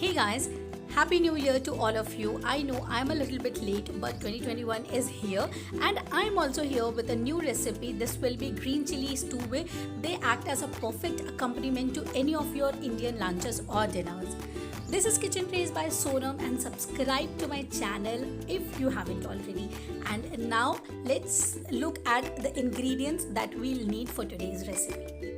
Hey guys, Happy New Year to all of you. I know I'm a little bit late, but 2021 is here and I'm also here with a new recipe. This will be green chili stew. They act as a perfect accompaniment to any of your Indian lunches or dinners. This is Kitchen Trays by Sonam and subscribe to my channel if you haven't already. And now let's look at the ingredients that we'll need for today's recipe.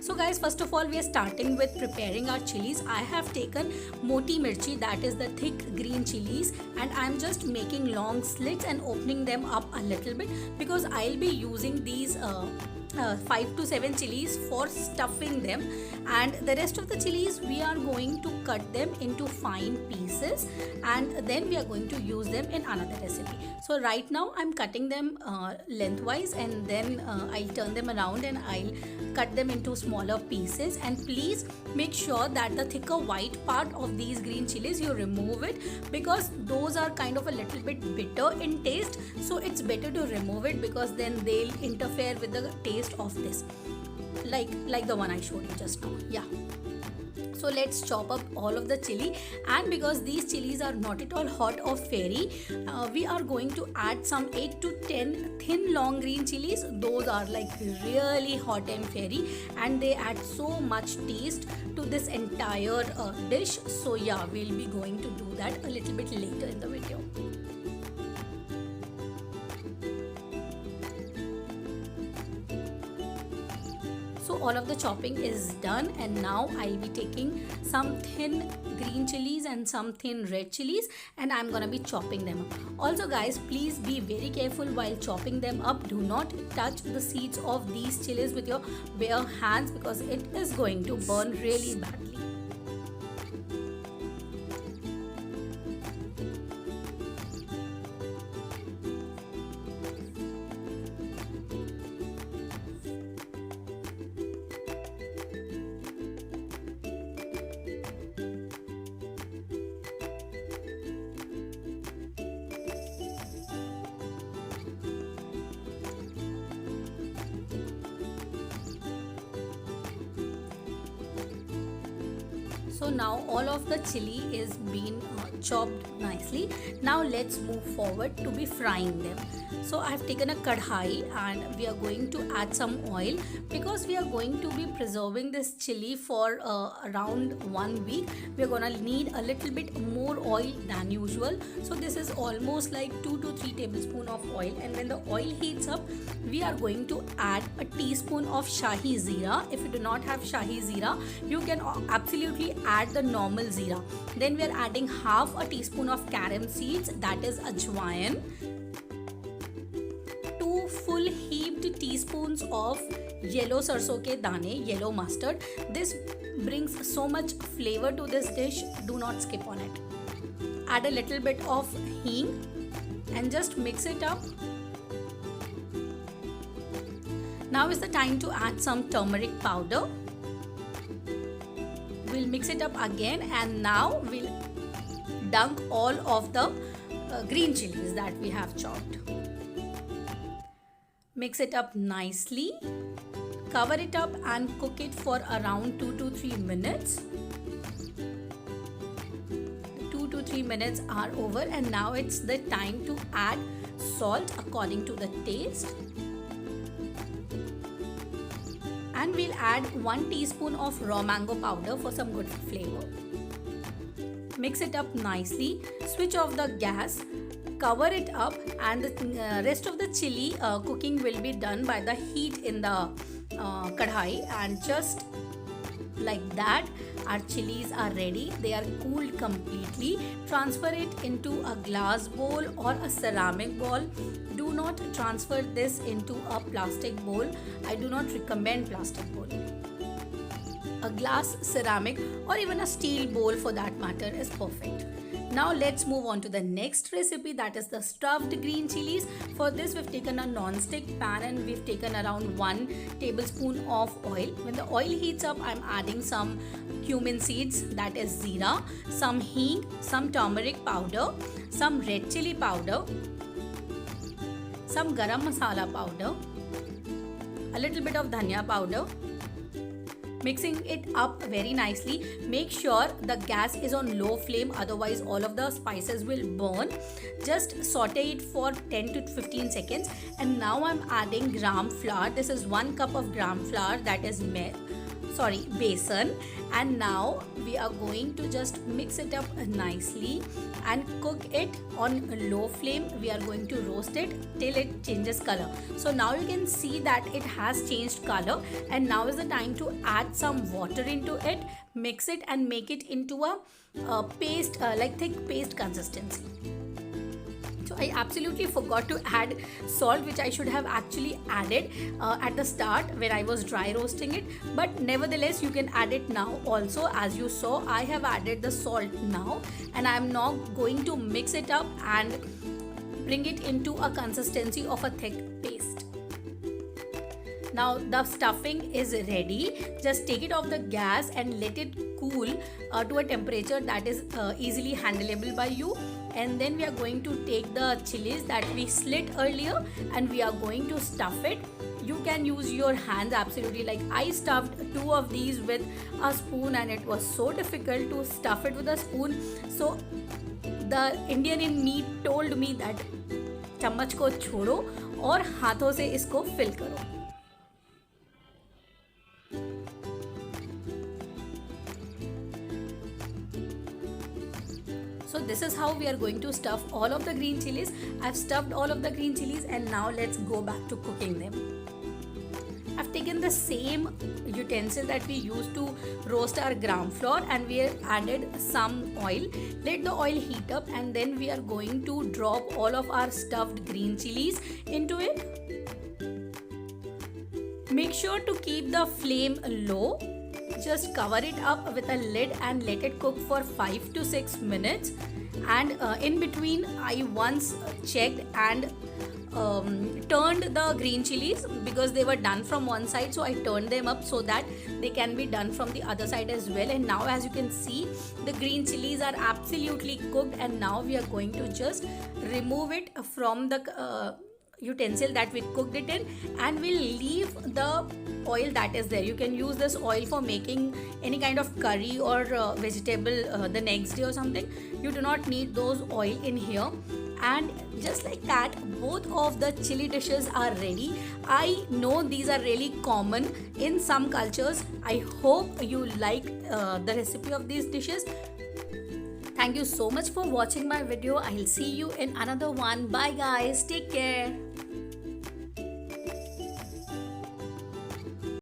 So guys, first of all we are starting with preparing our chilies. I have taken moti mirchi, that is the thick green chilies, and I'm just making long slits and opening them up a little bit because I'll be using these 5 to 7 chilies for stuffing them, and the rest of the chilies we are going to cut them into fine pieces and then we are going to use them in another recipe. So right now I'm cutting them lengthwise and then I'll turn them around and I'll cut them into smaller pieces. And please make sure that the thicker white part of these green chilies you remove it, because those are kind of a little bit bitter in taste, so it's better to remove it because then they'll interfere with the taste of this, like the one I showed you just now. Yeah, so let's chop up all of the chili, and because these chilies are not at all hot or fairy, we are going to add some 8 to 10 thin long green chilies. Those are like really hot and fairy and they add so much taste to this entire dish. So yeah, we'll be going to do that a little bit later in the video. So all of the chopping is done, and now I'll be taking some thin green chilies and some thin red chilies and I'm gonna be chopping them up. Also guys, please be very careful while chopping them up. Do not touch the seeds of these chilies with your bare hands because it is going to burn really badly. So now all of the chili is being chopped nicely. Now let's move forward to be frying them. So I have taken a kadhai and we are going to add some oil because we are going to be preserving this chili for around 1 week. We are gonna need a little bit more oil than usual. So this is almost like 2 to 3 tablespoons of oil, and when the oil heats up, we are going to add a teaspoon of Shahi Zeera. If you do not have Shahi Zeera, you can absolutely add the normal Zeera. Then we are adding half a teaspoon of carom seeds, that is ajwain, 2 full heaped teaspoons of yellow sarson ke dane, yellow mustard. This brings so much flavor to this dish, do not skip on it. Add a little bit of hing and just mix it up. Now is the time to add some turmeric powder. We'll mix it up again, and now we'll dunk all of the green chilies that we have chopped. Mix it up nicely, cover it up and cook it for around 2 to 3 minutes. The 2 to 3 minutes are over, and now it's the time to add salt according to the taste. And we'll add 1 teaspoon of raw mango powder for some good flavor. Mix it up nicely, switch off the gas, cover it up, and the rest of the chili cooking will be done by the heat in the kadhai, and just like that our chilies are ready. They are cooled completely. Transfer it into a glass bowl or a ceramic bowl. Do not transfer this into a plastic bowl. I do not recommend plastic bowl. A glass, ceramic, or even a steel bowl for that matter is perfect. Now let's move on to the next recipe, that is the stuffed green chilies. For this we've taken a non-stick pan and we've taken around 1 tablespoon of oil. When the oil heats up, I'm adding some cumin seeds, that is zeera, some hing, some turmeric powder, some red chili powder, some garam masala powder, a little bit of dhania powder, mixing it up very nicely. Make sure the gas is on low flame, otherwise all of the spices will burn. Just saute it for 10 to 15 seconds. And now I'm adding gram flour. This is 1 cup of gram flour, that is besan. And now we are going to just mix it up nicely and cook it on low flame. We are going to roast it till it changes color. So now you can see that it has changed color, and now is the time to add some water into it, mix it and make it into a paste, like thick paste consistency. So I absolutely forgot to add salt, which I should have actually added at the start when I was dry roasting it, but nevertheless you can add it now also. As you saw, I have added the salt now, and I am now going to mix it up and bring it into a consistency of a thick paste. Now the stuffing is ready. Just take it off the gas and let it cool to a temperature that is easily handleable by you. And then we are going to take the chilies that we slit earlier and we are going to stuff it. You can use your hands absolutely. Like I stuffed 2 of these with a spoon, and it was so difficult to stuff it with a spoon. So the Indian in me told me that चम्मच को छोड़ो और हाथों से इसको fill करो. So this is how we are going to stuff all of the green chilies. I've stuffed all of the green chilies, and now let's go back to cooking them. I've taken the same utensil that we used to roast our gram flour, and we added some oil. Let the oil heat up, and then we are going to drop all of our stuffed green chilies into it. Make sure to keep the flame low. Just cover it up with a lid and let it cook for 5 to 6 minutes. And in between, I once checked and turned the green chilies because they were done from one side, so I turned them up so that they can be done from the other side as well. And now, as you can see, the green chilies are absolutely cooked, and now we are going to just remove it from the utensil that we cooked it in, and we'll leave the oil that is there. You can use this oil for making any kind of curry or vegetable the next day or something. You do not need those oil in here. And just like that, both of the chili dishes are ready. I know these are really common in some cultures. I hope you like the recipe of these dishes. Thank you so much for watching my video. I'll see you in another one. Bye guys. Take care.